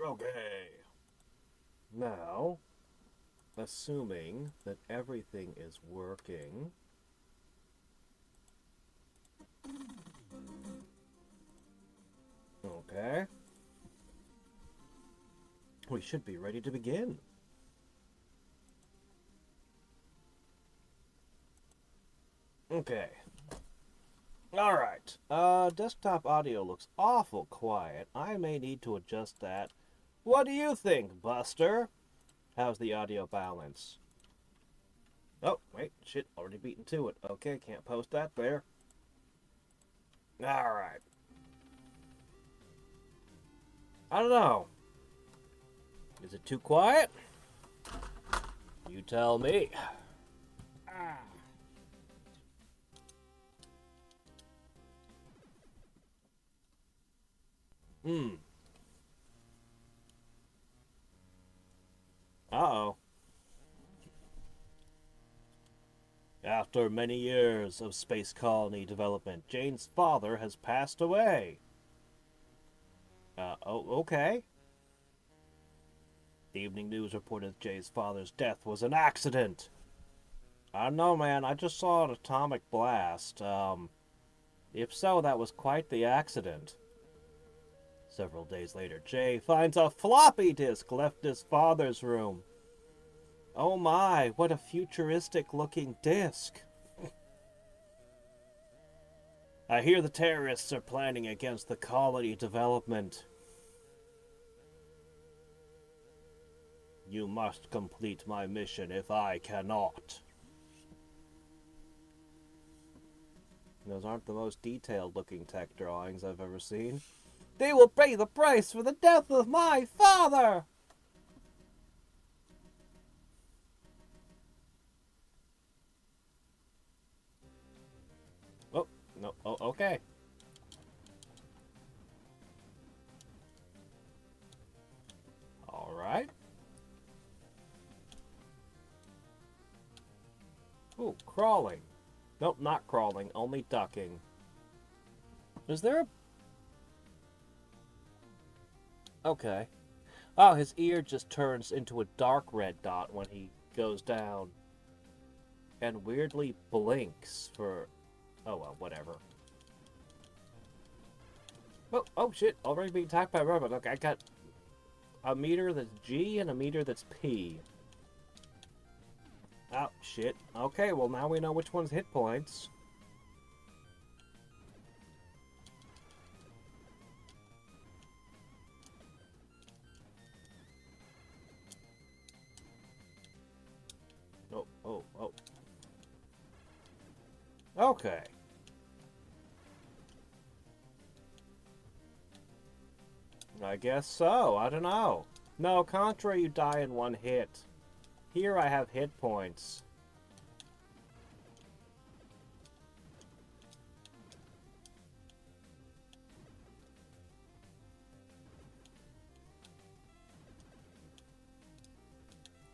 Okay. Now, assuming that everything is working. Okay. We should be ready to begin. Okay. Alright. Desktop audio looks awful quiet. I may need to adjust that. What do you think, Buster? How's the audio balance? Oh, wait, shit, already beaten to it. Okay, can't post that there. Alright. I don't know. Is it too quiet? You tell me. Ah. Hmm. Uh-oh. After many years of space colony development, Jane's father has passed away. Okay. The evening news reported Jay's father's death was an accident. I don't know, man. I just saw an atomic blast. If so, that was quite the accident. Several days later, Jay finds a floppy disk left in his father's room. Oh my, what a futuristic looking disk. I hear the terrorists are planning against the colony development. You must complete my mission if I cannot. Those aren't the most detailed looking tech drawings I've ever seen. They will pay the price for the death of my father! Oh, no, oh, okay. Alright. Ooh, crawling. Nope, not crawling, only ducking. Is there a... Okay. Oh, his ear just turns into a dark red dot when he goes down. And weirdly blinks for... Oh, well, whatever. Oh shit, already being attacked by a robot. Okay, I got a meter that's G and a meter that's P. Oh, shit. Okay, well now we know which one's hit points. Oh. Okay. I guess so. I don't know. No, Contra, you die in one hit. Here I have hit points.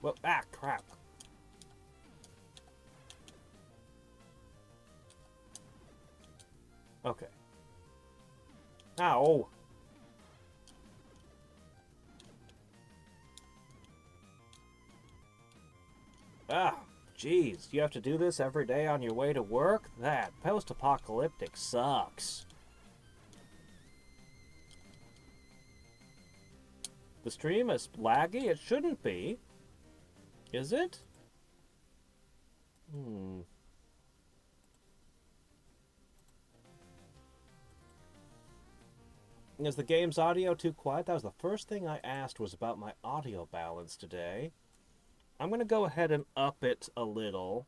Well, crap. Okay. Ow. Ah, jeez. You have to do this every day on your way to work? That post-apocalyptic sucks. The stream is laggy? It shouldn't be. Is it? Is the game's audio too quiet? That was the first thing I asked was about my audio balance today. I'm going to go ahead and up it a little.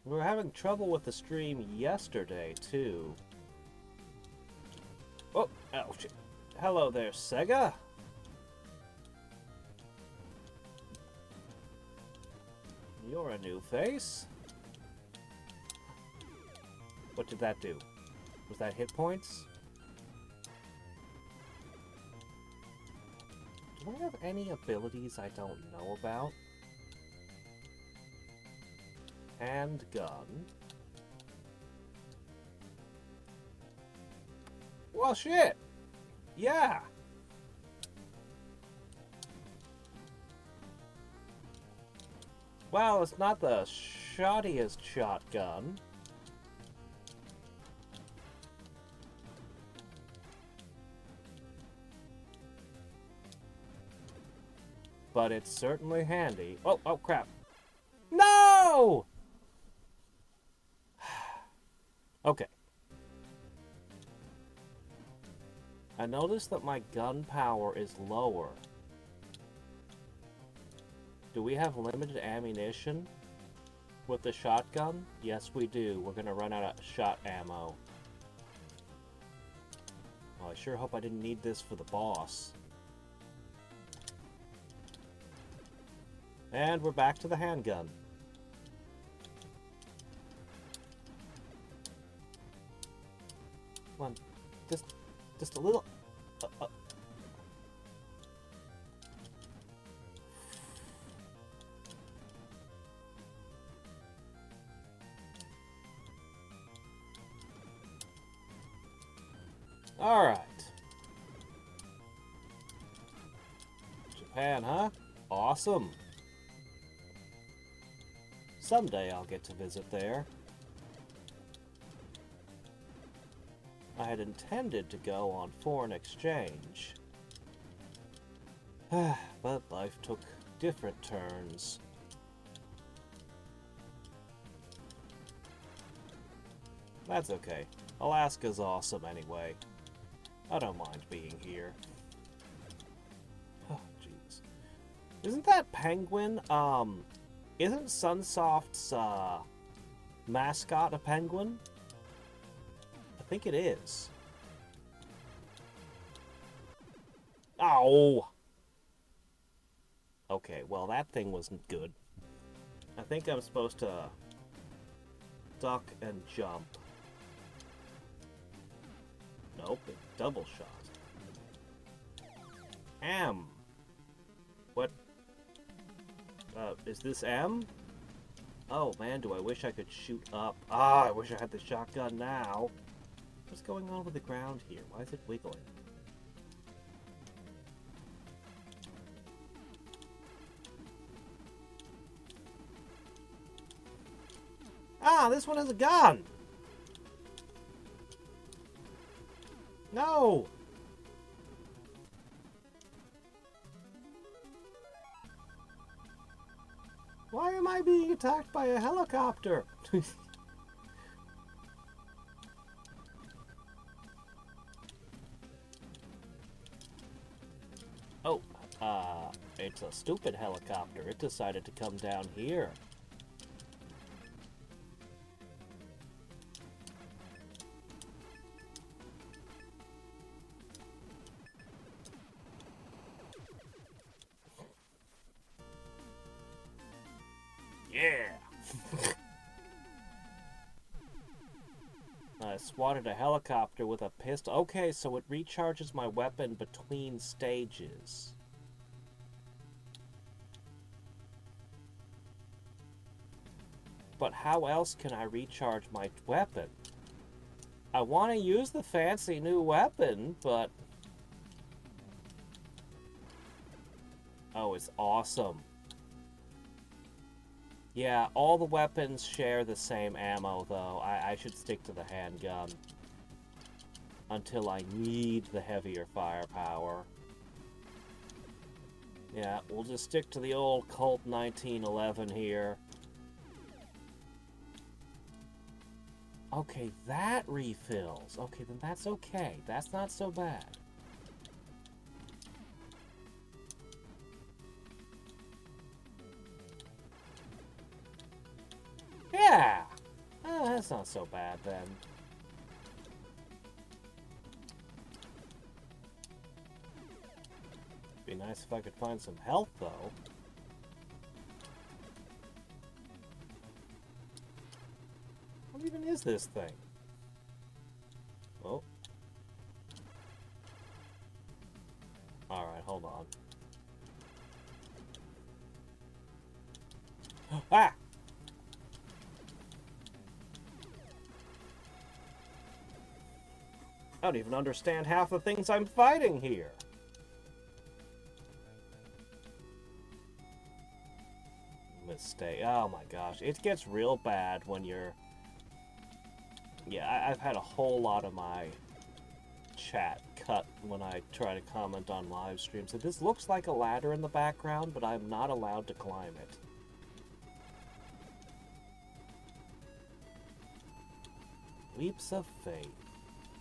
We were having trouble with the stream yesterday, too. Oh, shit. Hello there, Sega. You're a new face. What did that do? Was that hit points? Do I have any abilities I don't know about? Handgun. Well, shit. Yeah. Well, it's not the shottiest shotgun. But it's certainly handy. Oh, oh, crap. No! Okay. I noticed that my gun power is lower. Do we have limited ammunition with the shotgun? Yes, we do. We're gonna run out of shot ammo. Oh, I sure hope I didn't need this for the boss. And we're back to the handgun. Come on, just a little. All right. Japan, huh? Awesome. Someday I'll get to visit there. I had intended to go on foreign exchange. But life took different turns. That's okay. Alaska's awesome anyway. I don't mind being here. Oh, jeez. Isn't that penguin, isn't Sunsoft's, mascot a penguin? I think it is. Oh! Okay, well that thing wasn't good. I think I'm supposed to duck and jump. Nope, it double shot. M. What? Is this M? Oh man, do I wish I could shoot up. Ah, I wish I had the shotgun now. What's going on with the ground here? Why is it wiggling? Ah, this one has a gun! No! Why am I being attacked by a helicopter? Oh, it's a stupid helicopter. It decided to come down here. Yeah! I swatted a helicopter with a pistol. Okay, so it recharges my weapon between stages. But how else can I recharge my weapon? I want to use the fancy new weapon, but... Oh, it's awesome. Yeah, all the weapons share the same ammo, though. I should stick to the handgun until I need the heavier firepower. Yeah, we'll just stick to the old Colt 1911 here. Okay, that refills. Okay, then that's okay. That's not so bad. Yeah! That's not so bad, then. Be nice if I could find some health, though. What even is this thing? Oh. Alright, hold on. Ah! I don't even understand half the things I'm fighting here. Mistake. Oh my gosh. It gets real bad when you're... Yeah, I've had a whole lot of my chat cut when I try to comment on live streams. So this looks like a ladder in the background, but I'm not allowed to climb it. Leaps of faith.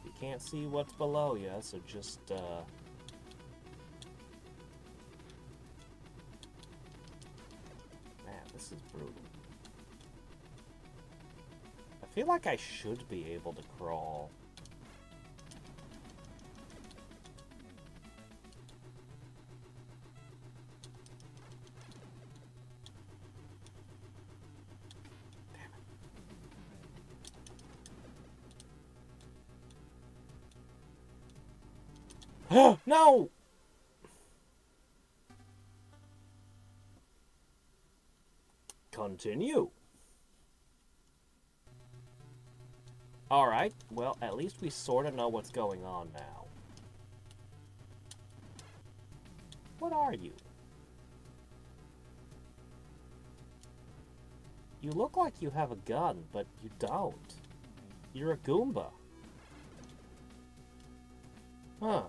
You can't see what's below you, so just, Man, this is brutal. I feel like I should be able to crawl. No! Continue. Alright, well, at least we sort of know what's going on now. What are you? You look like you have a gun, but you don't. You're a Goomba. Huh.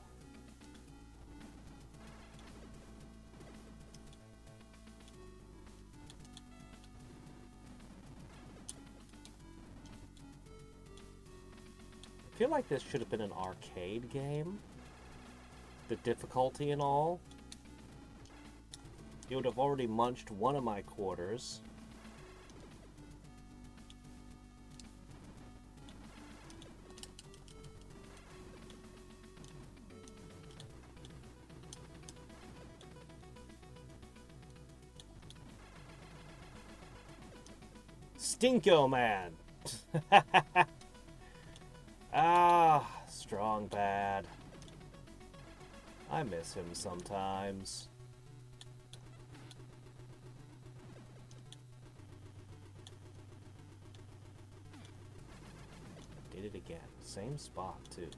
I feel like this should have been an arcade game. The difficulty and all. You would have already munched one of my quarters. Stinko Man! Ah, strong bad. I miss him sometimes. Did it again. Same spot, too.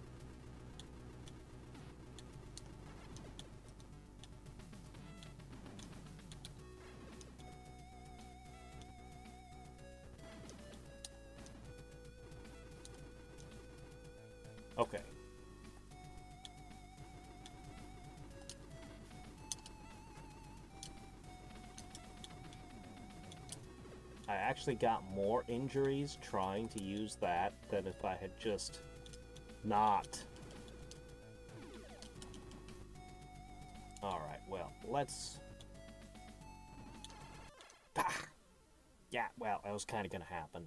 Okay. I actually got more injuries trying to use that than if I had just not. Alright, well, let's... Ah! Yeah, well, that was kind of going to happen.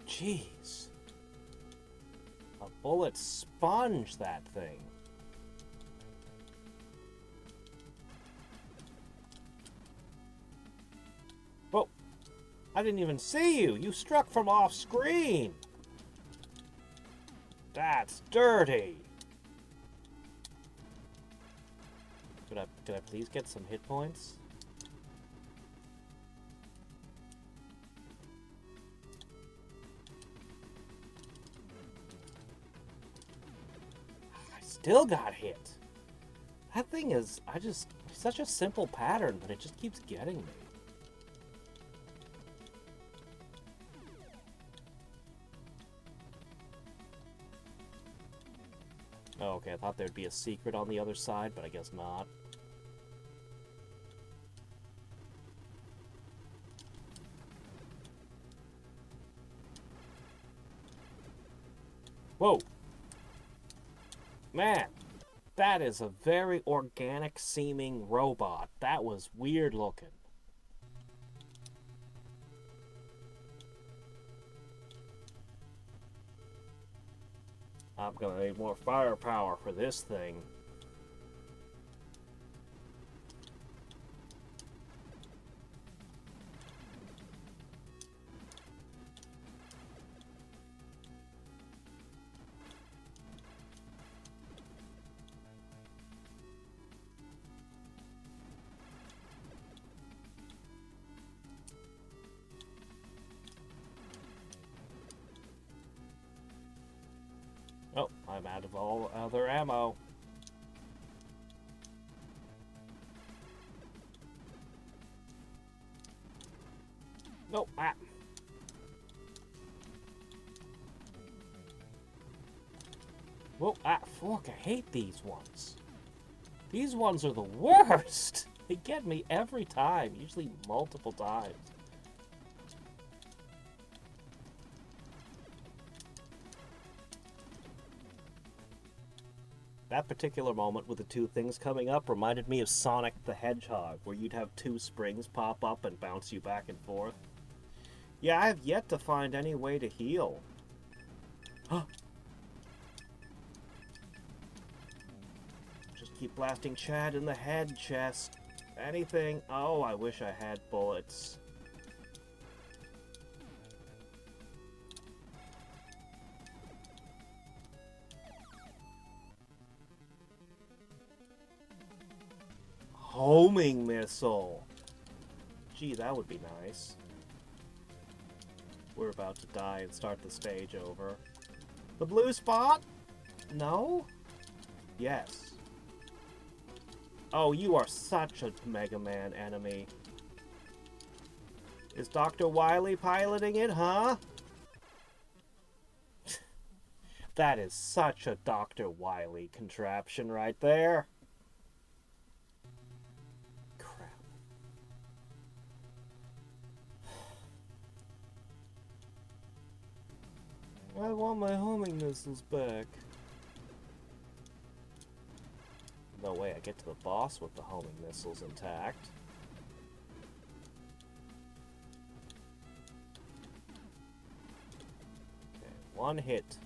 Jeez. A bullet sponge, that thing. Whoa. I didn't even see you. You struck from off screen. That's dirty. Could I please get some hit points? Still got hit. That thing is, such a simple pattern, but it just keeps getting me. Oh, okay, I thought there'd be a secret on the other side, but I guess not. Whoa. Man, that is a very organic seeming robot. That was weird looking. I'm gonna need more firepower for this thing. I'm out of all other ammo. Nope. Ah. Whoa, ah, fuck, I hate these ones. These ones are the worst. They get me every time, usually multiple times. That particular moment with the two things coming up reminded me of Sonic the Hedgehog, where you'd have two springs pop up and bounce you back and forth. Yeah, I have yet to find any way to heal. Just keep blasting Chad in the head, chest. Anything. Oh, I wish I had bullets. Homing missile. Gee, that would be nice. We're about to die and start the stage over. The blue spot? No? Yes. Oh, you are such a Mega Man enemy. Is Dr. Wily piloting it, huh? That is such a Dr. Wily contraption right there. Crap. I want my homing missiles back. No way I get to the boss with the homing missiles intact. Okay, one hit.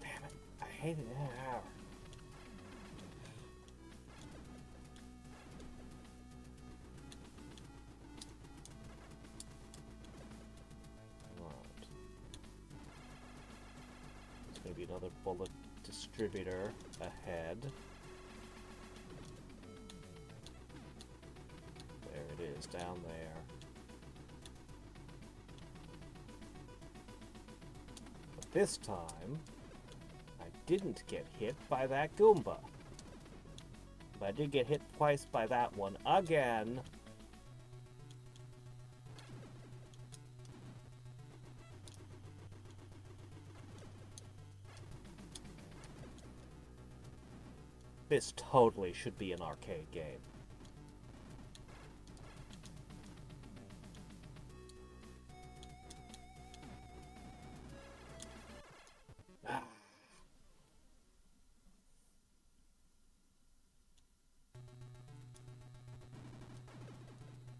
Damn it, I hate it. Maybe another bullet distributor ahead. There it is, down there. But this time, I didn't get hit by that Goomba. But I did get hit twice by that one again. This totally should be an arcade game.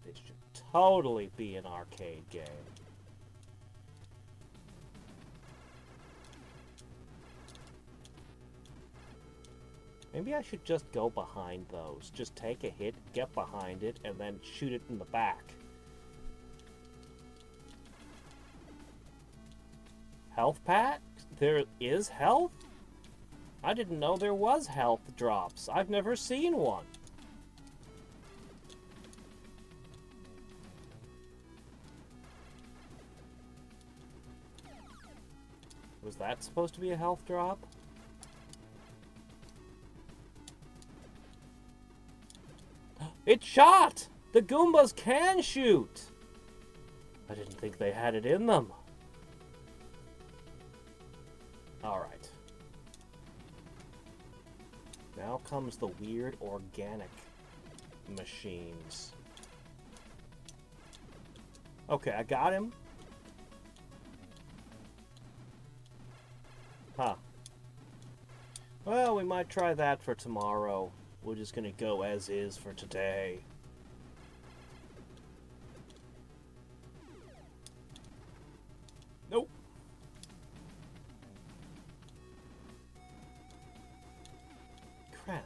This should totally be an arcade game. Maybe I should just go behind those. Just take a hit, get behind it, and then shoot it in the back. Health pack? There is health? I didn't know there was health drops. I've never seen one. Was that supposed to be a health drop? It shot! The Goombas can shoot! I didn't think they had it in them. Alright. Now comes the weird organic machines. Okay, I got him. Huh. Well, we might try that for tomorrow. We're just gonna go as is for today. Nope. Crap.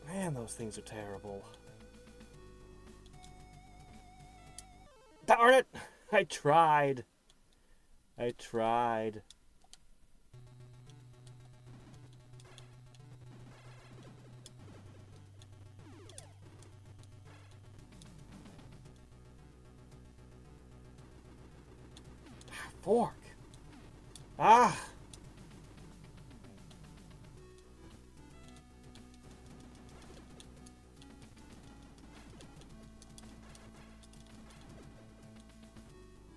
Man, those things are terrible. Darn it! I tried. I tried. fork. Ah!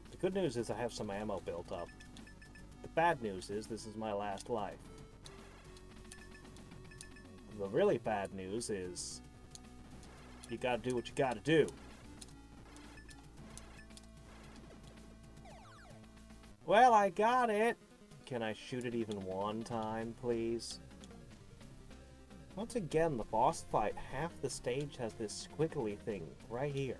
The good news is I have some ammo built up. The bad news is this is my last life. The really bad news is you gotta do what you gotta do. Well, I got it! Can I shoot it even one time, please? Once again, the boss fight, half the stage has this squiggly thing right here.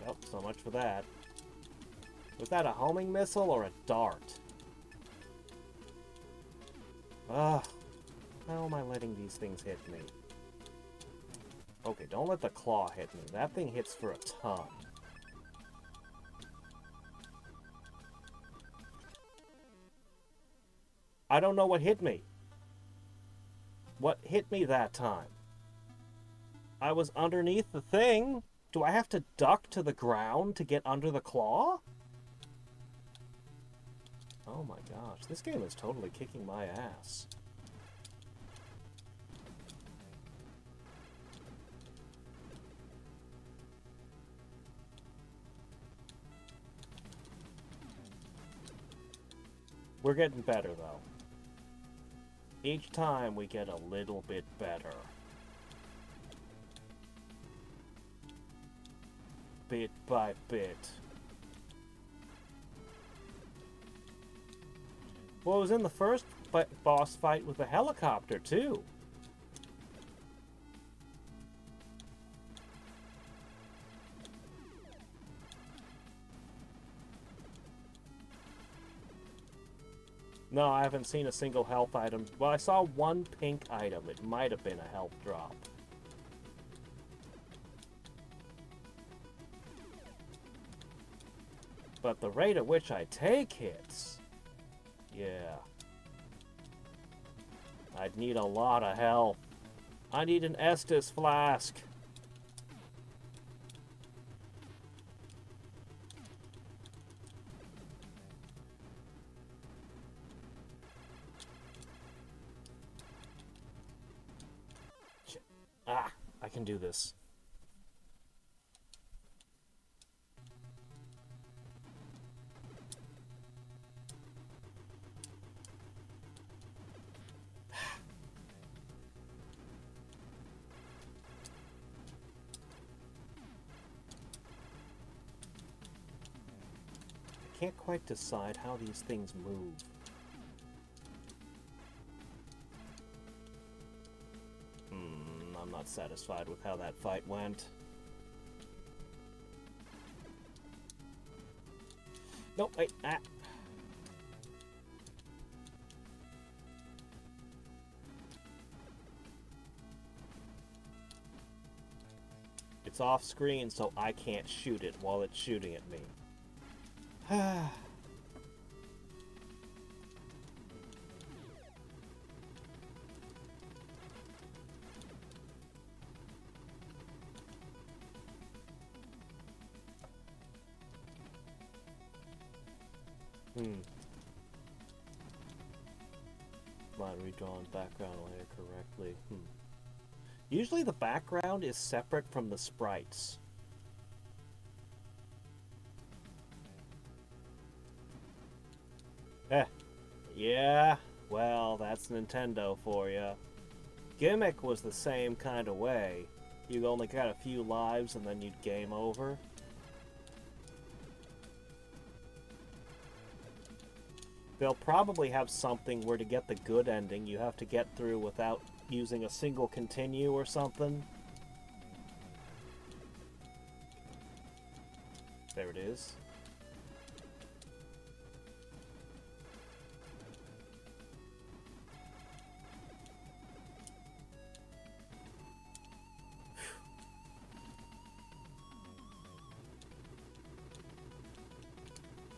Well, so much for that. Was that a homing missile or a dart? Ugh. How am I letting these things hit me? Okay, don't let the claw hit me. That thing hits for a ton. I don't know what hit me. What hit me that time? I was underneath the thing. Do I have to duck to the ground to get under the claw? Oh my gosh, this game is totally kicking my ass. We're getting better, though. Each time we get a little bit better. Bit by bit. Well, it was in the first boss fight with the helicopter, too. No, I haven't seen a single health item. Well, I saw one pink item. It might have been a health drop. But the rate at which I take hits... yeah. I'd need a lot of health. I need an Estus flask. Ah, I can do this. I can't quite decide how these things move. I'm not satisfied with how that fight went. Nope, wait, ah. It's off screen, so I can't shoot it while it's shooting at me. Not redrawn background layer correctly. Usually the background is separate from the sprites. Yeah, well, that's Nintendo for you. Gimmick was the same kind of way. You only got a few lives and then you'd game over. They'll probably have something where to get the good ending you have to get through without using a single continue or something. There it is.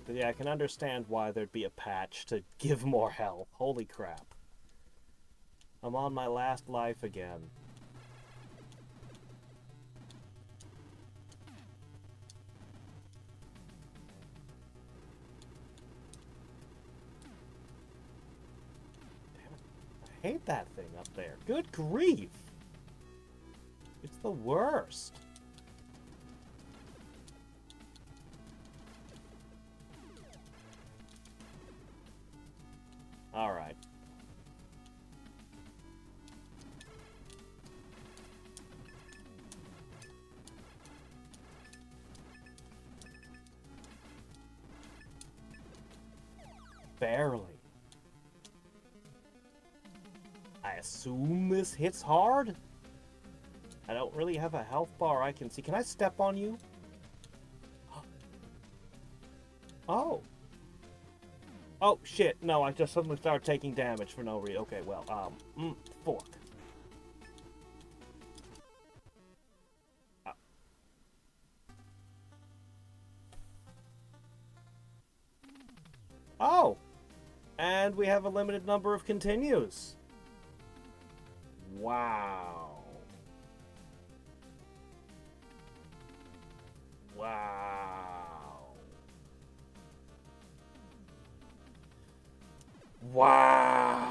But yeah, I can understand why there'd be a patch to give more health. Holy crap. I'm on my last life again. hate that thing up there. Good grief! It's the worst. Alright. Barely. I assume this hits hard? I don't really have a health bar I can see. Can I step on you? Oh. Oh, shit. No, I just suddenly started taking damage for no reason. Okay, well, fork. Oh! And we have a limited number of continues. Wow. Wow. Wow.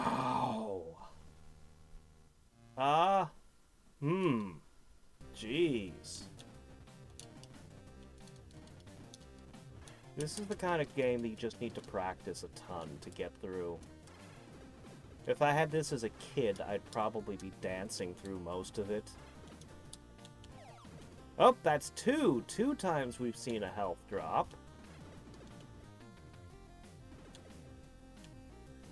Jeez. This is the kind of game that you just need to practice a ton to get through. If I had this as a kid, I'd probably be dancing through most of it. Oh, that's two. 2 times we've seen a health drop.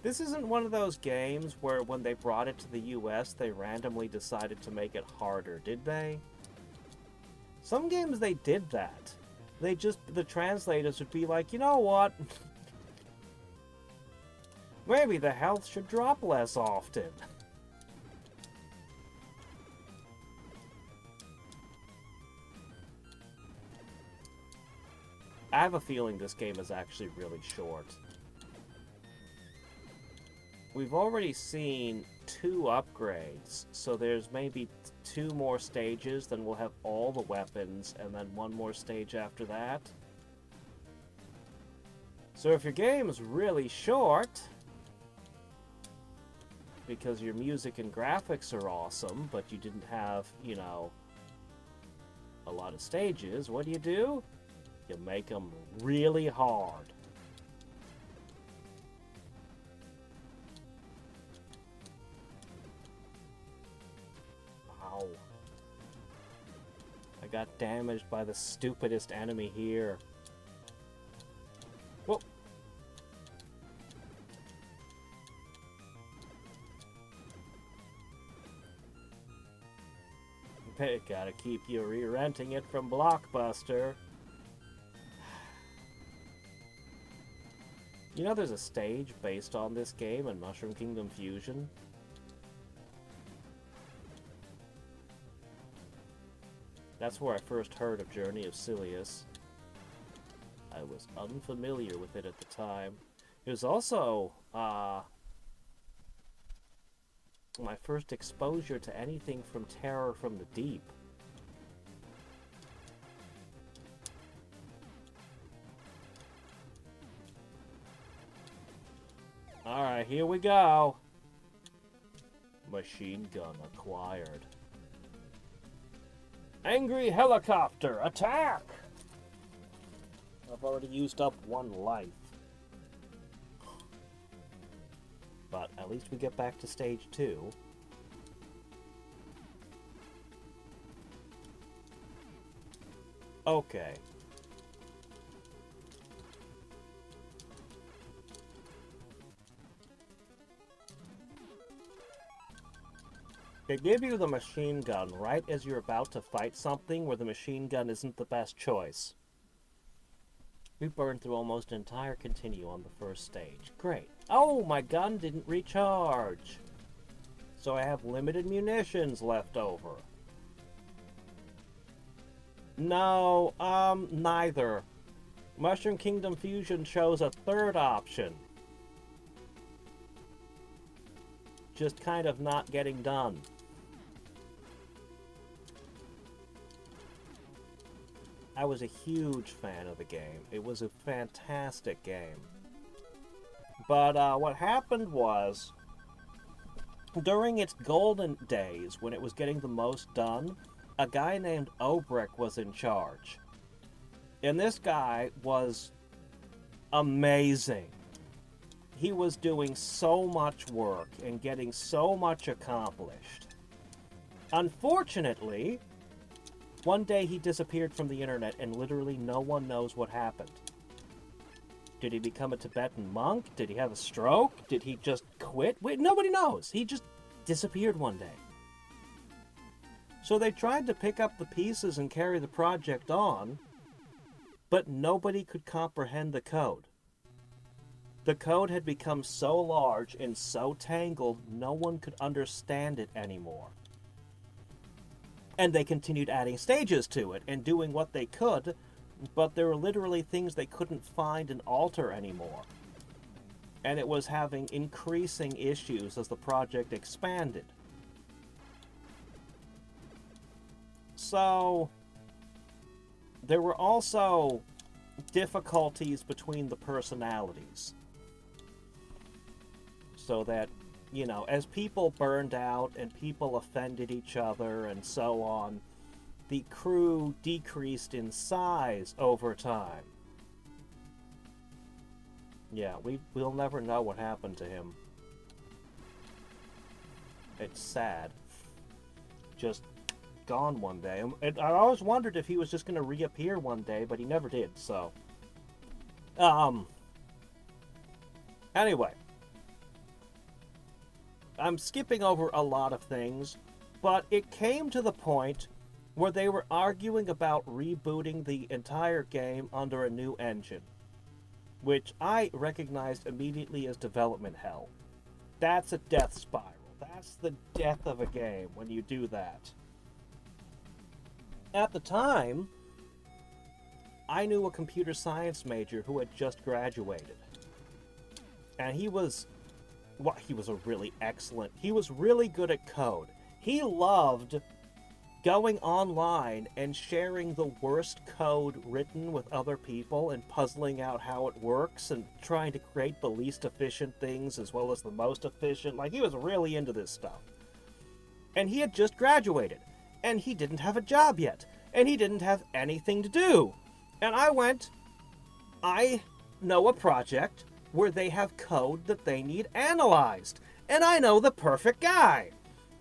This isn't one of those games where when they brought it to the US, they randomly decided to make it harder, did they? Some games they did that. The translators would be like, you know what? Maybe the health should drop less often. I have a feeling this game is actually really short. We've already seen 2 upgrades, so there's maybe 2 more stages, then we'll have all the weapons, and then 1 more stage after that. So if your game is really short, because your music and graphics are awesome, but you didn't have, you know, a lot of stages, what do? You make them really hard. Ow. I got damaged by the stupidest enemy here. Whoa. Gotta keep you re-renting it from Blockbuster. You know there's a stage based on this game in Mushroom Kingdom Fusion? That's where I first heard of Journey of Silius. I was unfamiliar with it at the time. It was also, my first exposure to anything from Terror from the Deep. Alright, here we go. Machine gun acquired. Angry helicopter, attack! I've already used up 1 life. But at least we get back to stage 2. Okay. They give you the machine gun right as you're about to fight something where the machine gun isn't the best choice. We burned through almost an entire continue on the first stage. Great. Oh, my gun didn't recharge. So I have limited munitions left over. No, neither. Mushroom Kingdom Fusion shows a 3rd option. Just kind of not getting done. I was a huge fan of the game. It was a fantastic game. But what happened was, During its golden days, when it was getting the most done, a guy named Obrick was in charge. And this guy was amazing. He was doing so much work and getting so much accomplished. Unfortunately, one day he disappeared from the internet and literally no one knows what happened. Did he become a Tibetan monk? Did he have a stroke? Did he just quit? Nobody knows. He just disappeared one day. So they tried to pick up the pieces and carry the project on, but nobody could comprehend the code. The code had become so large and so tangled, no one could understand it anymore. And they continued adding stages to it and doing what they could, but there were literally things they couldn't find and alter anymore. And it was having increasing issues as the project expanded. So, there were also difficulties between the personalities. So that, you know, as people burned out and people offended each other and so on, the crew decreased in size over time. Yeah, we'll never know what happened to him. It's sad. Just gone one day. And I always wondered if he was just going to reappear one day, but he never did, so. Anyway. I'm skipping over a lot of things, but it came to the point where they were arguing about rebooting the entire game under a new engine, which I recognized immediately as development hell. That's a death spiral. That's the death of a game when you do that. At the time, I knew a computer science major who had just graduated. And he was a really excellent, he was really good at code. He loved going online and sharing the worst code written with other people and puzzling out how it works and trying to create the least efficient things as well as the most efficient. Like, he was really into this stuff. And he had just graduated. And he didn't have a job yet. And he didn't have anything to do. And I know a project where they have code that they need analyzed. And I know the perfect guy.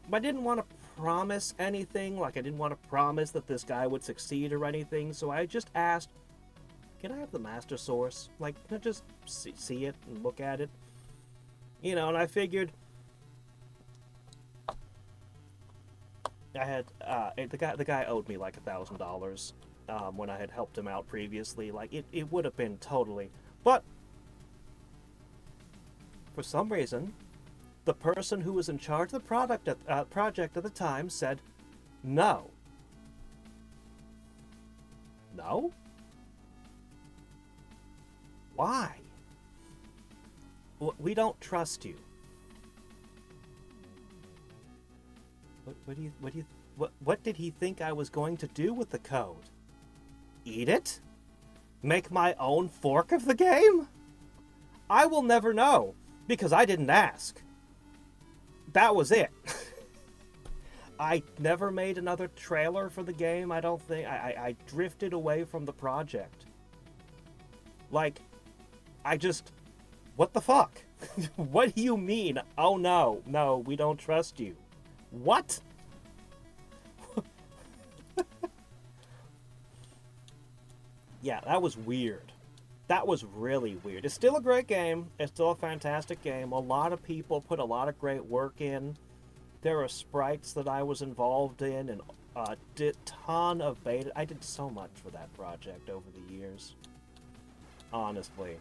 But I didn't want to promise anything. Like, I didn't want to promise that this guy would succeed or anything. So I just asked, can I have the master source? Like, can I just see it and look at it? You know, and I figured I had, the guy owed me like $1,000 when I had helped him out previously. Like, it would have been totally, but for some reason, the person who was in charge of the project at the time said, no. No? Why? We don't trust you. What did he think I was going to do with the code? Eat it? Make my own fork of the game? I will never know, because I didn't ask. That was it. I never made another trailer for the game, I don't think. I drifted away from the project. Like, what the fuck? What do you mean? Oh no, we don't trust you. What? Yeah, that was weird. That was really weird. It's still a great game. It's still a fantastic game. A lot of people put a lot of great work in. There are sprites that I was involved in and a ton of beta. I did so much for that project over the years. Honestly.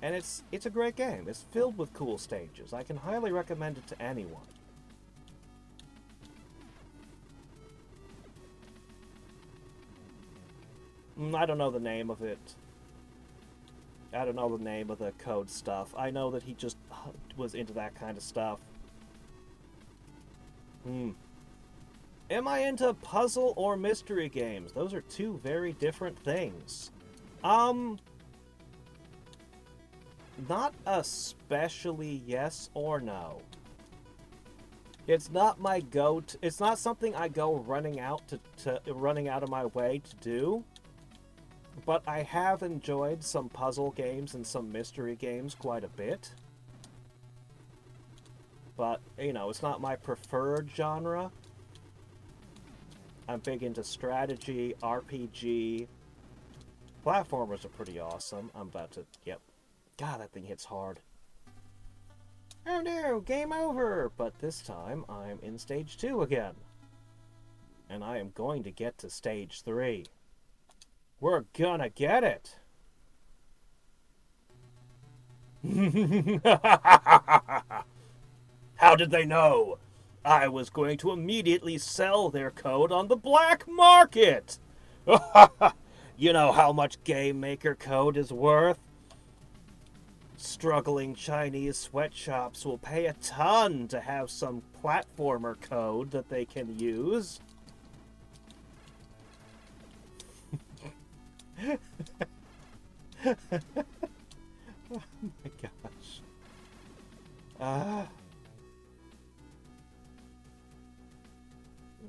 And it's a great game. It's filled with cool stages. I can highly recommend it to anyone. I don't know the name of it. I don't know the name of the code stuff. I know that he just was into that kind of stuff. Am I into puzzle or mystery games? Those are two very different things. Not especially yes or no. It's not my go-to. It's not something I go running out running out of my way to do. But I have enjoyed some puzzle games and some mystery games quite a bit. But, you know, it's not my preferred genre. I'm big into strategy, RPG. Platformers are pretty awesome. I'm about to... Yep. God, that thing hits hard. Oh no, game over! But this time, I'm in stage 2 again. And I am going to get to stage 3. We're gonna get it! How did they know? I was going to immediately sell their code on the black market! You know how much Game Maker code is worth? Struggling Chinese sweatshops will pay a ton to have some platformer code that they can use. Oh my gosh.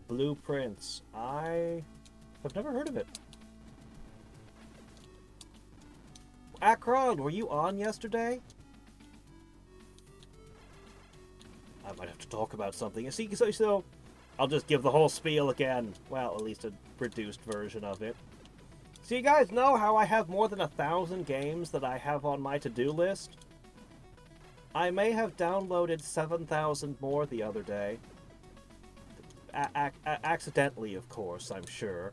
Blueprints. I have never heard of it. Akron, were you on yesterday? I might have to talk about something. See, so I'll just give the whole spiel again. Well, at least a reduced version of it. So you guys know how I have more than 1,000 games that I have on my to-do list? I may have downloaded 7,000 more the other day. Accidentally, of course, I'm sure.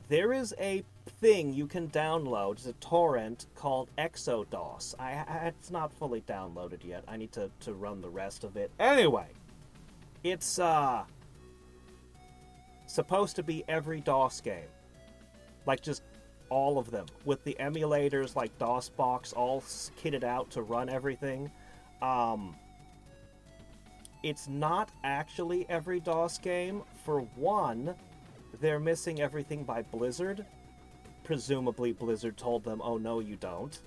There is a thing you can download, it's a torrent called ExoDOS. It's not fully downloaded yet. I need to run the rest of it. Anyway, it's supposed to be every DOS game. Like, just all of them. With the emulators like DOSBox all kitted out to run everything. It's not actually every DOS game. For one, they're missing everything by Blizzard. Presumably Blizzard told them, oh no you don't.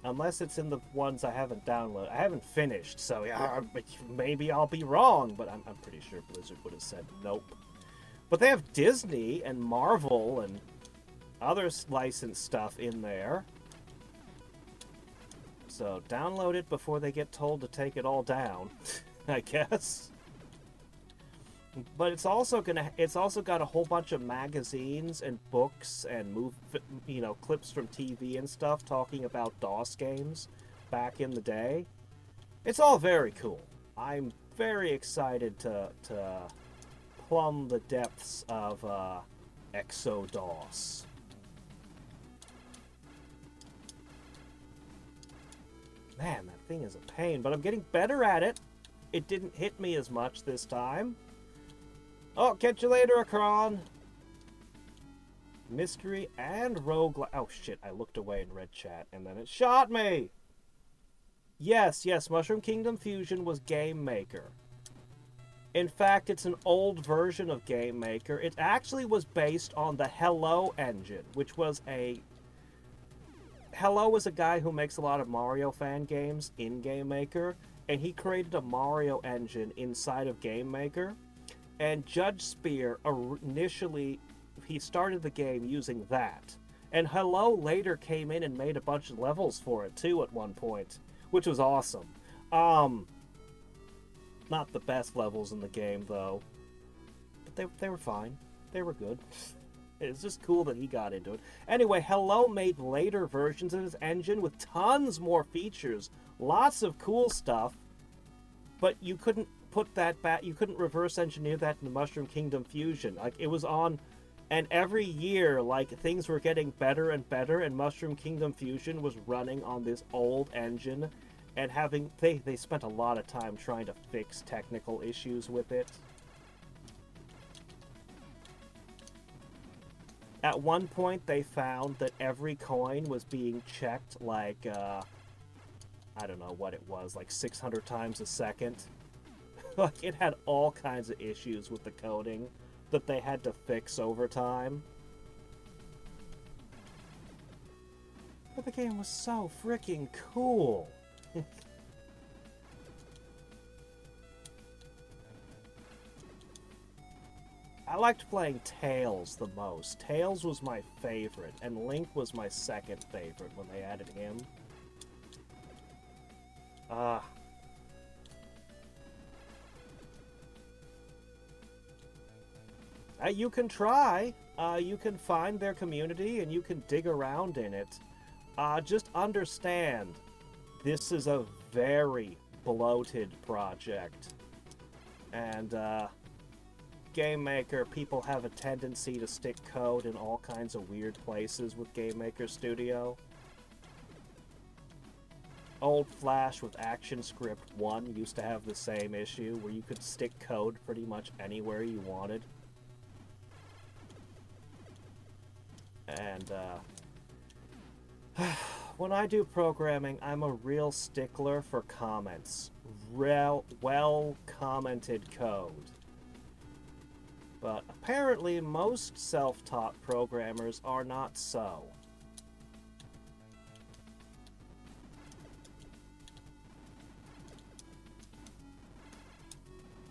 Unless it's in the ones I haven't downloaded. I haven't finished, so yeah, maybe I'll be wrong, but I'm pretty sure Blizzard would have said nope. But they have Disney and Marvel and other licensed stuff in there. So download it before they get told to take it all down, I guess. But it's also got a whole bunch of magazines and books and clips from TV and stuff talking about DOS games back in the day. It's all very cool. I'm very excited to plumb the depths of ExoDOS. Man, that thing is a pain, but I'm getting better at it. It didn't hit me as much this time. Oh, catch you later, Akron. Mystery and roguelike. Oh, shit, I looked away and read chat, and then it shot me! Yes, Mushroom Kingdom Fusion was Game Maker. In fact, it's an old version of Game Maker. It actually was based on the Hello engine, which was a... Hello is a guy who makes a lot of Mario fan games in Game Maker, and he created a Mario engine inside of Game Maker. And Judge Spear initially, he started the game using that. And Hello later came in and made a bunch of levels for it too at one point, which was awesome. Not the best levels in the game though, but they were fine. They were good. It's just cool that he got into it. Anyway, Hello made later versions of his engine with tons more features, lots of cool stuff, but you couldn't put that back. You couldn't reverse engineer that into Mushroom Kingdom Fusion. Like, it was on, and every year, like, things were getting better and better, and Mushroom Kingdom Fusion was running on this old engine, and they spent a lot of time trying to fix technical issues with it. At one point, they found that every coin was being checked, like, I don't know what it was, like 600 times a second. Like, it had all kinds of issues with the coding. that they had to fix over time. But the game was so freaking cool. I liked playing Tails the most. Tails was my favorite, and Link was my second favorite when they added him. You can try. You can find their community, and you can dig around in it. Just understand, this is a very bloated project. And, Game Maker, people have a tendency to stick code in all kinds of weird places with Game Maker Studio. Old Flash with ActionScript 1 used to have the same issue, where you could stick code pretty much anywhere you wanted. And, when I do programming, I'm a real stickler for comments. Well-commented code. But apparently most self-taught programmers are not so.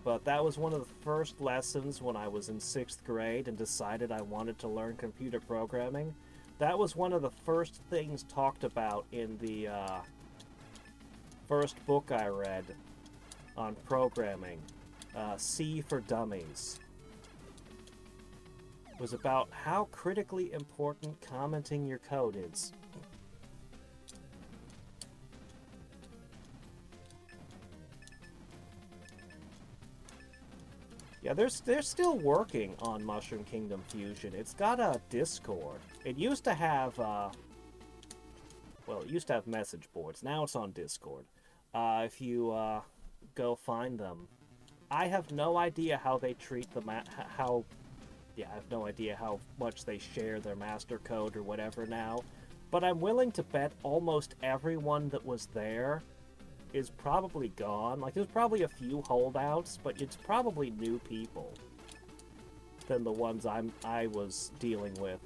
But that was one of the first lessons when I was in 6th grade and decided I wanted to learn computer programming. That was one of the first things talked about in the first book I read on programming, C for Dummies. It was about how critically important commenting your code is. Yeah, they're still working on Mushroom Kingdom Fusion. It's got a Discord. It used to have, well, it used to have message boards. Now it's on Discord. If you go find them, I have no idea how they treat the I have no idea how much they share their master code or whatever now, but I'm willing to bet almost everyone that was there is probably gone. Like, there's probably a few holdouts, but it's probably new people than the ones I was dealing with.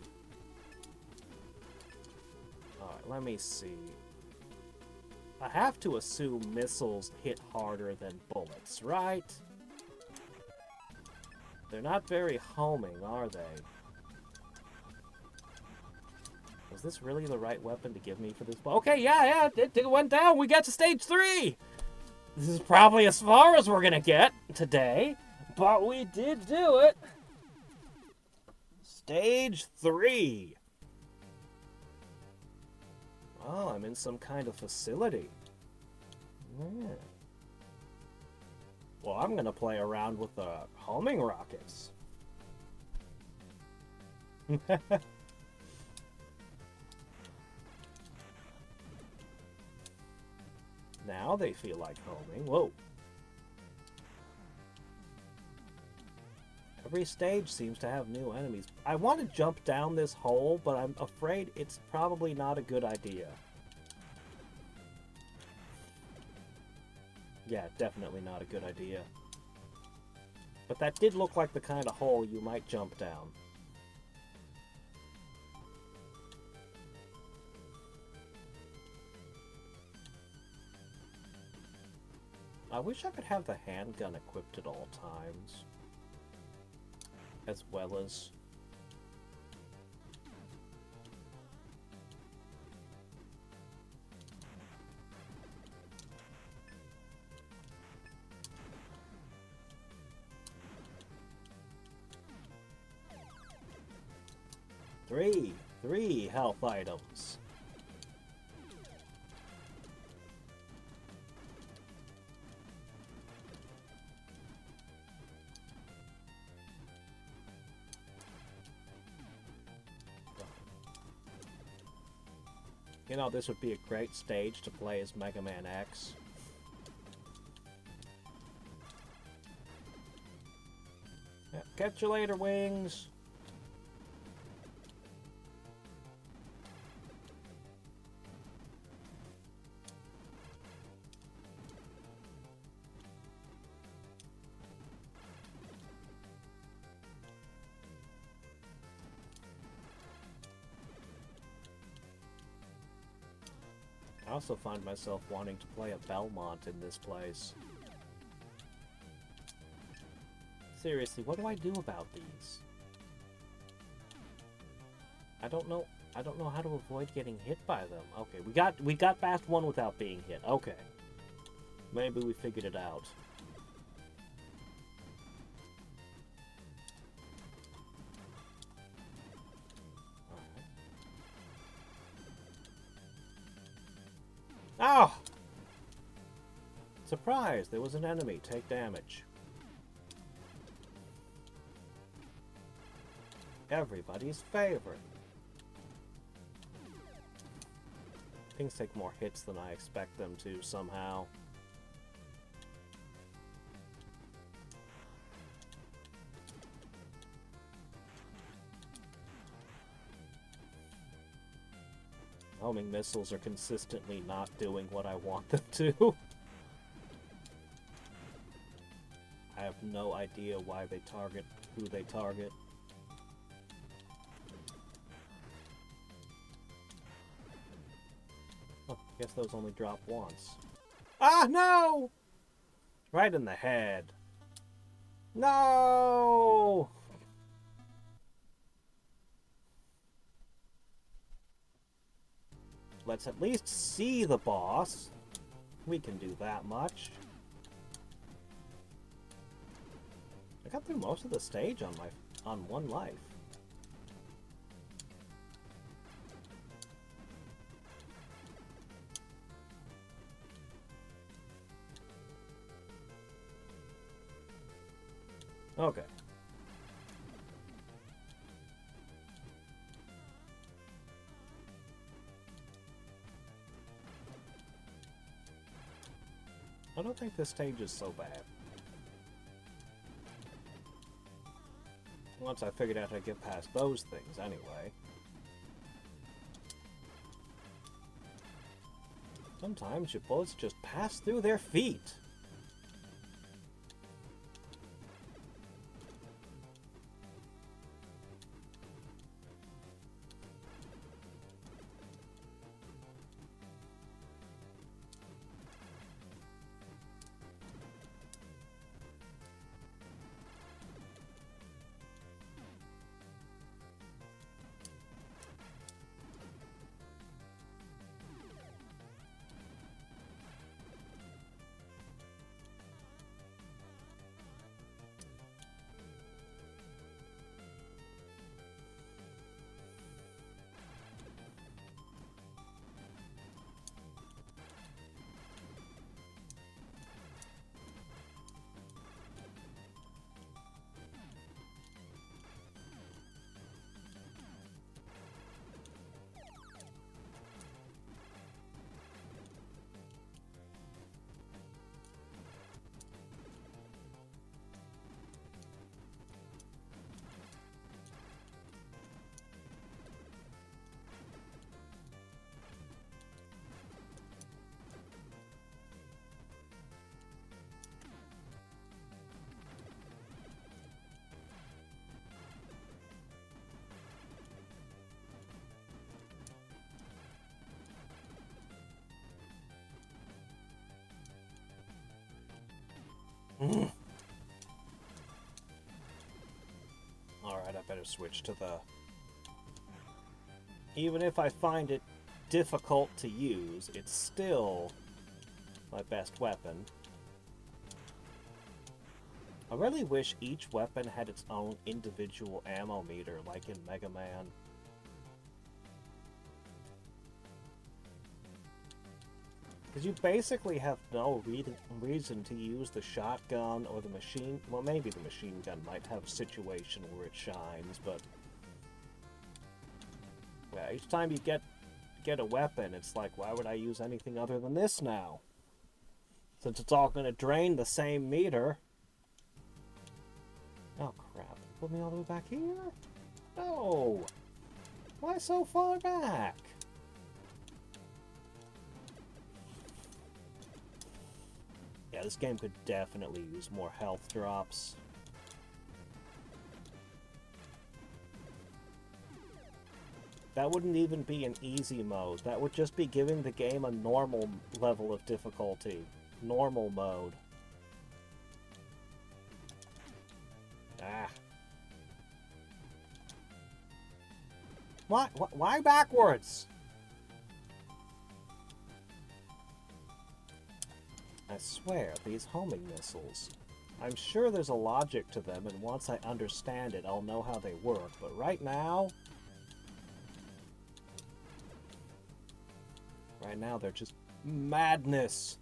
Alright, let me see. I have to assume missiles hit harder than bullets, right? They're not very homing, are they? Was this really the right weapon to give me for this? Okay, yeah, it went down. We got to stage 3! This is probably as far as we're gonna get today, but we did do it! Stage 3! Oh, I'm in some kind of facility. Yeah. Well, I'm gonna play around with the homing rockets. Now they feel like homing. Whoa. Every stage seems to have new enemies. I want to jump down this hole, but I'm afraid it's probably not a good idea. Yeah, definitely not a good idea. But that did look like the kind of hole you might jump down. I wish I could have the handgun equipped at all times. As well as... Three health items. You know, this would be a great stage to play as Mega Man X. Yeah, catch you later, Wings! I also find myself wanting to play a Belmont in this place. Seriously, what do I do about these? I don't know how to avoid getting hit by them. Okay, we got past one without being hit. Okay. Maybe we figured it out. Oh! Surprise! There was an enemy. Take damage. Everybody's favorite. Things take more hits than I expect them to somehow. Homing missiles are consistently not doing what I want them to. I have no idea why they target who they target. Oh, guess those only drop once. Ah, no! Right in the head. No! Let's at least see the boss. We can do that much. I got through most of the stage on one life. Okay. I don't think this stage is so bad. Once I figured out how to get past those things, anyway. Sometimes your bullets just pass through their feet. Alright, I better switch to the... Even if I find it difficult to use, it's still my best weapon. I really wish each weapon had its own individual ammo meter, like in Mega Man. Because you basically have no reason to use the shotgun or the machine... Well, maybe the machine gun might have a situation where it shines, but... Yeah, each time you get a weapon, it's like, why would I use anything other than this now? Since it's all going to drain the same meter. Oh, crap. Put me all the way back here? No! Why so far back? Yeah, this game could definitely use more health drops. That wouldn't even be an easy mode. That would just be giving the game a normal level of difficulty. Normal mode. Ah. What? Why backwards? I swear, these homing missiles. I'm sure there's a logic to them, and once I understand it, I'll know how they work. But right now... Right now, they're just madness.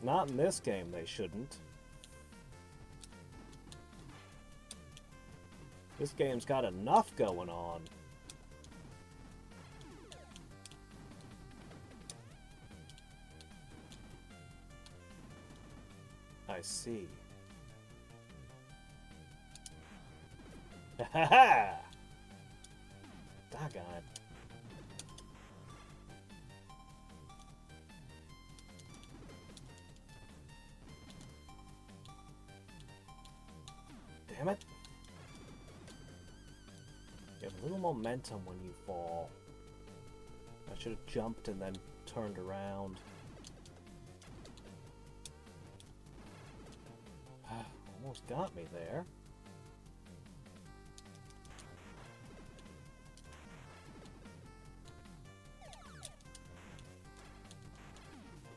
Not in this game, they shouldn't. This game's got enough going on. I see. Ha ha ha! Doggone it. Damn it. You have a little momentum when you fall. I should have jumped and then turned around. Almost got me there.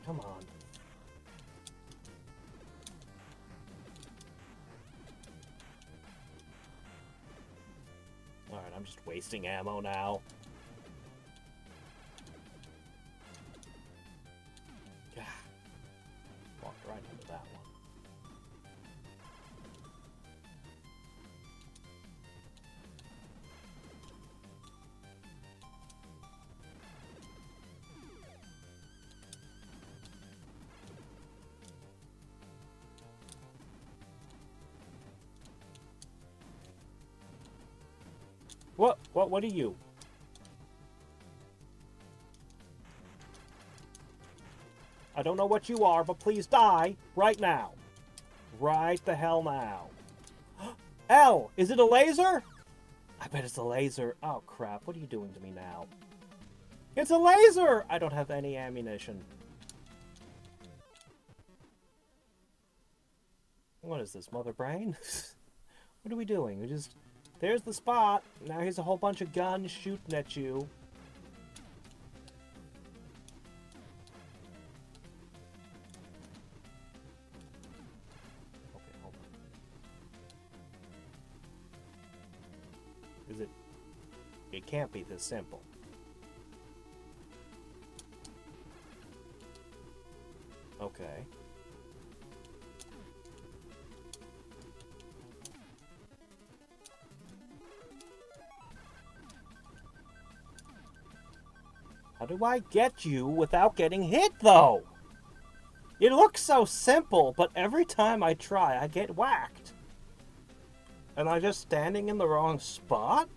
Come on. Alright, I'm just wasting ammo now. Yeah. Walked right into that one. What are you? I don't know what you are, but please die right now. Right the hell now. L, is it a laser? I bet it's a laser. Oh crap, what are you doing to me now? It's a laser! I don't have any ammunition. What is this, Mother Brain? What are we doing? We just... There's the spot. Now here's a whole bunch of guns shooting at you. Okay, hold on. Is it... It can't be this simple. Okay. How do I get you without getting hit, though? It looks so simple, but every time I try, I get whacked. Am I just standing in the wrong spot?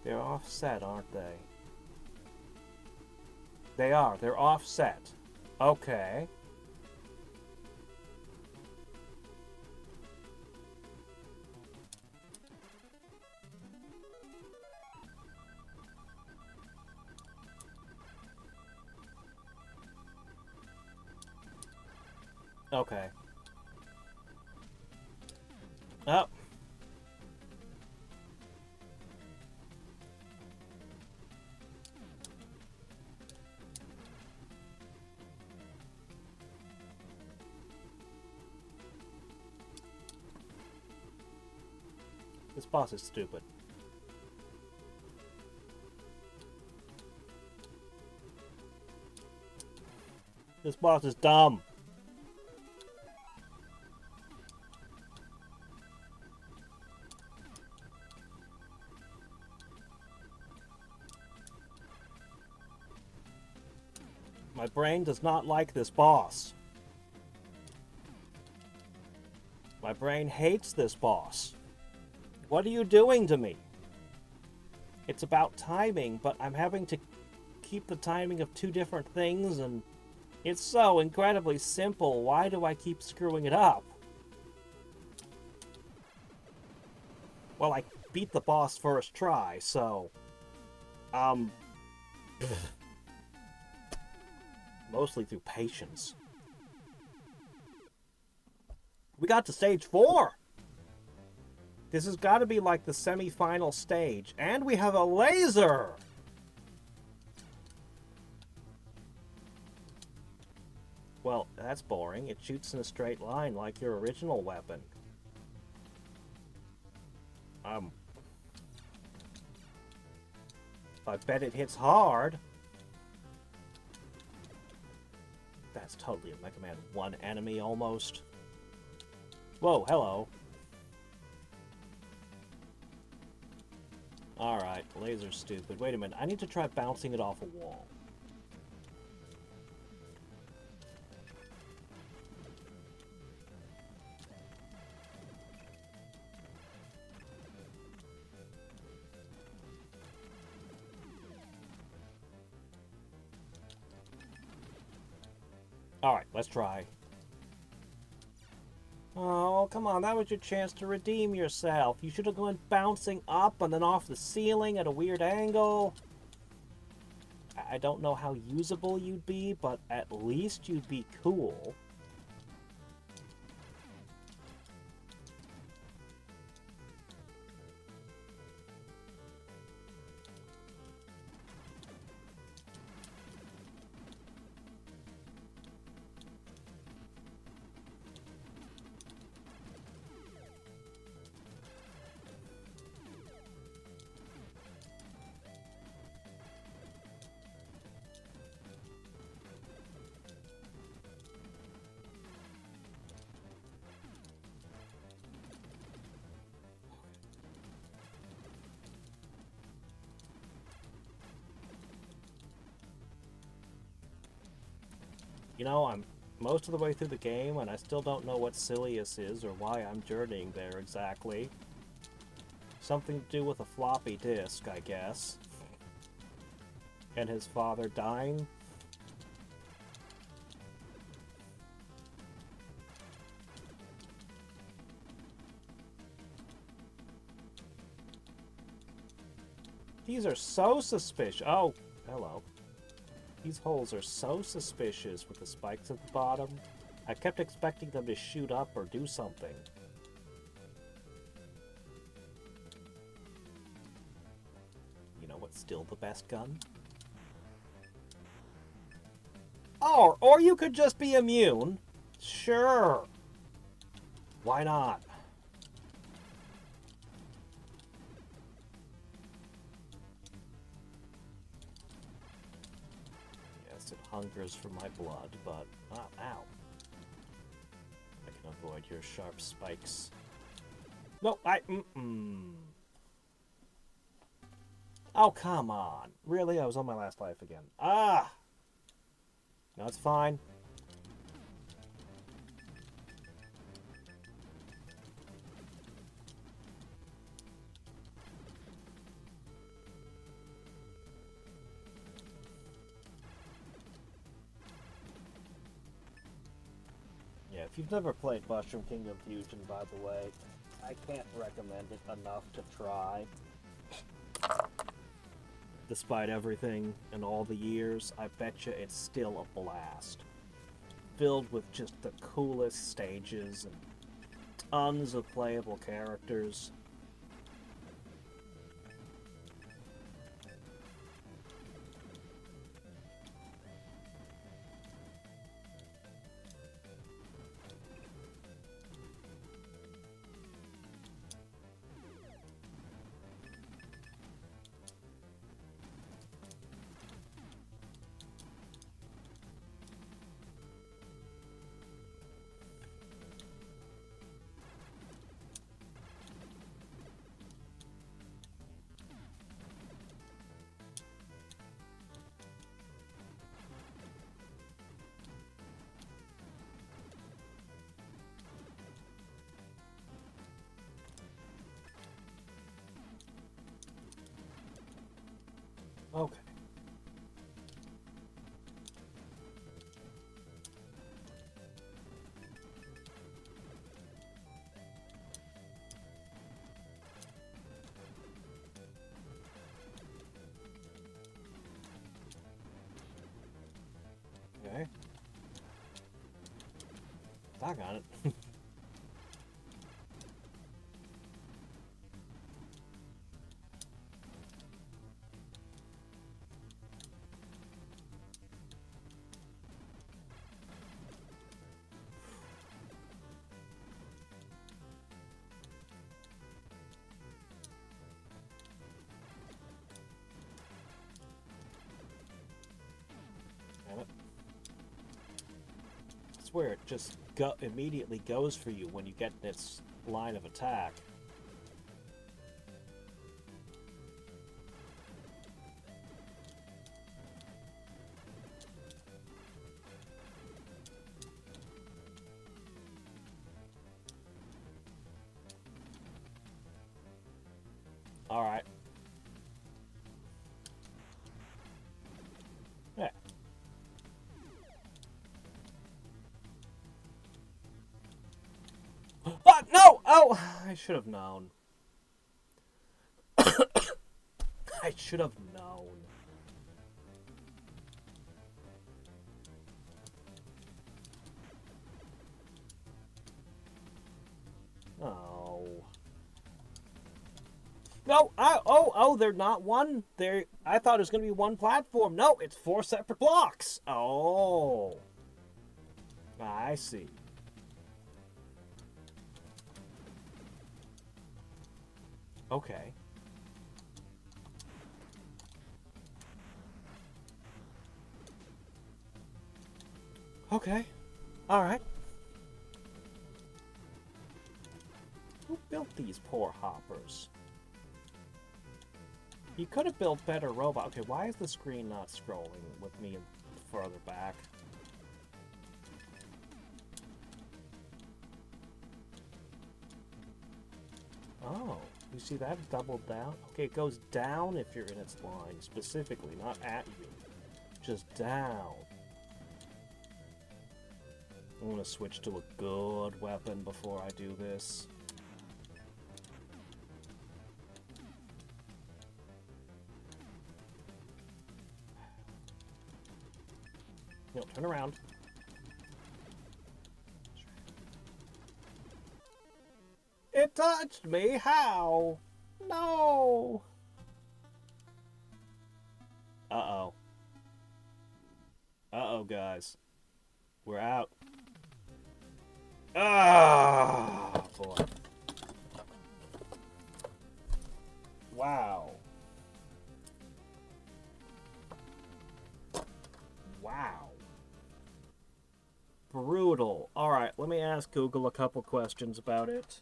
They're offset, aren't they? They are. They're offset. Okay. Okay. Oh. This boss is stupid. This boss is dumb. My brain does not like this boss. My brain hates this boss. What are you doing to me? It's about timing, but I'm having to keep the timing of two different things, and it's so incredibly simple. Why do I keep screwing it up? Well, I beat the boss first try, so... mostly through patience. We got to stage 4! This has got to be like the semi-final stage. And we have a laser! Well, that's boring. It shoots in a straight line like your original weapon. I bet it hits hard. That's totally a Mega Man 1 enemy, almost. Whoa, hello. Alright, laser's stupid. Wait a minute, I need to try bouncing it off a wall. Alright, let's try. Oh, come on, that was your chance to redeem yourself. You should have gone bouncing up and then off the ceiling at a weird angle. I don't know how usable you'd be, but at least you'd be cool. You know, I'm most of the way through the game, and I still don't know what Silius is or why I'm journeying there exactly. Something to do with a floppy disk, I guess. And his father dying. These are so suspicious. Oh, hello. These holes are so suspicious with the spikes at the bottom. I kept expecting them to shoot up or do something. You know what's still the best gun? Oh, or you could just be immune. Sure. Why not? Yes, it hungers for my blood, but... ow. I can avoid your sharp spikes. No, Oh, come on. Really? I was on my last life again. Ah! No, it's fine. Yeah, if you've never played Mushroom Kingdom Fusion, by the way, I can't recommend it enough to try. Despite everything and all the years, I betcha it's still a blast. Filled with just the coolest stages and tons of playable characters. Okay. Okay. Doggone it. Damn it. I swear it just immediately goes for you when you get this line of attack. Alright. Yeah. What? No! Oh! I should have known. I should have known. Oh. No! Oh, they're not one. I thought it was going to be one platform. No, it's 4 separate blocks. Oh. I see. Okay. Okay. Alright. Who built these poor hoppers? You could have built better robots. Okay, why is the screen not scrolling with me further back? Oh, you see that doubled down? Okay, it goes down if you're in its line, specifically, not at you. Just down. I'm gonna switch to a good weapon before I do this. No, turn around. It touched me! How? No! Uh-oh. Uh-oh, guys. We're out. Ah, boy. Wow. Wow. Brutal. Alright, let me ask Google a couple questions about it.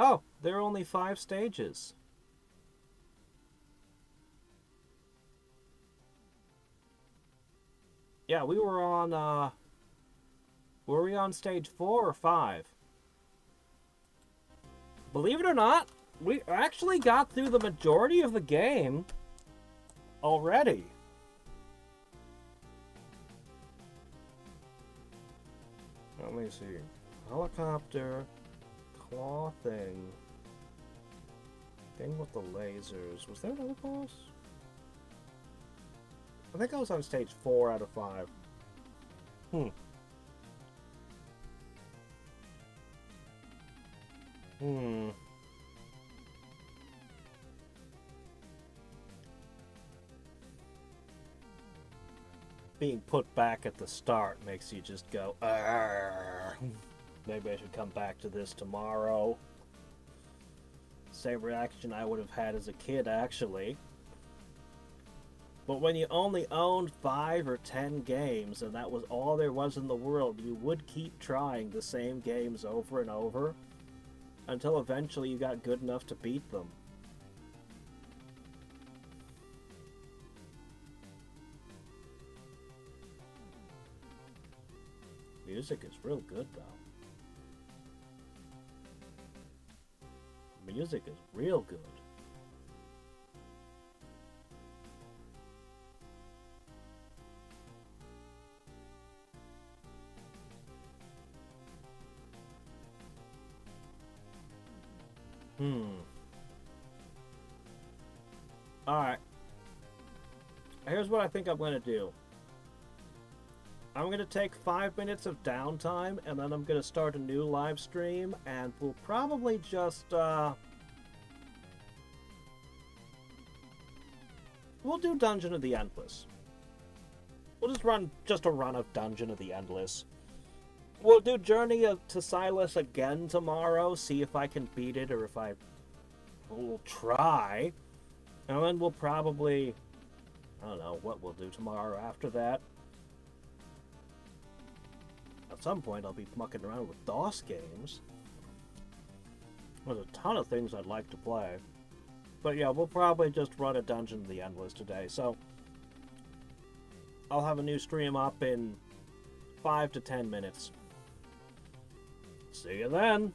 Oh, there are only 5 stages. Yeah, we were on, were we on stage 4 or 5? Believe it or not, we actually got through the majority of the game already. Let me see. Helicopter, claw thing with the lasers. Was there another boss? I think I was on stage 4 out of 5. Being put back at the start makes you just go, argh. Maybe I should come back to this tomorrow. Same reaction I would have had as a kid, actually. But when you only owned 5 or 10 games, and that was all there was in the world, you would keep trying the same games over and over, until eventually you got good enough to beat them. Music is real good, though. Music is real good. Alright. Here's what I think I'm going to do. I'm going to take 5 minutes of downtime, and then I'm going to start a new live stream, and we'll probably just, we'll do Dungeon of the Endless. We'll just run a run of Dungeon of the Endless. We'll do Journey to Silius again tomorrow, see if I can beat it, or if I will try. And then we'll probably, I don't know what we'll do tomorrow after that. At some point, I'll be mucking around with DOS games. There's a ton of things I'd like to play. But yeah, we'll probably just run a Dungeon of the Endless today. So, I'll have a new stream up in 5 to 10 minutes. See you then!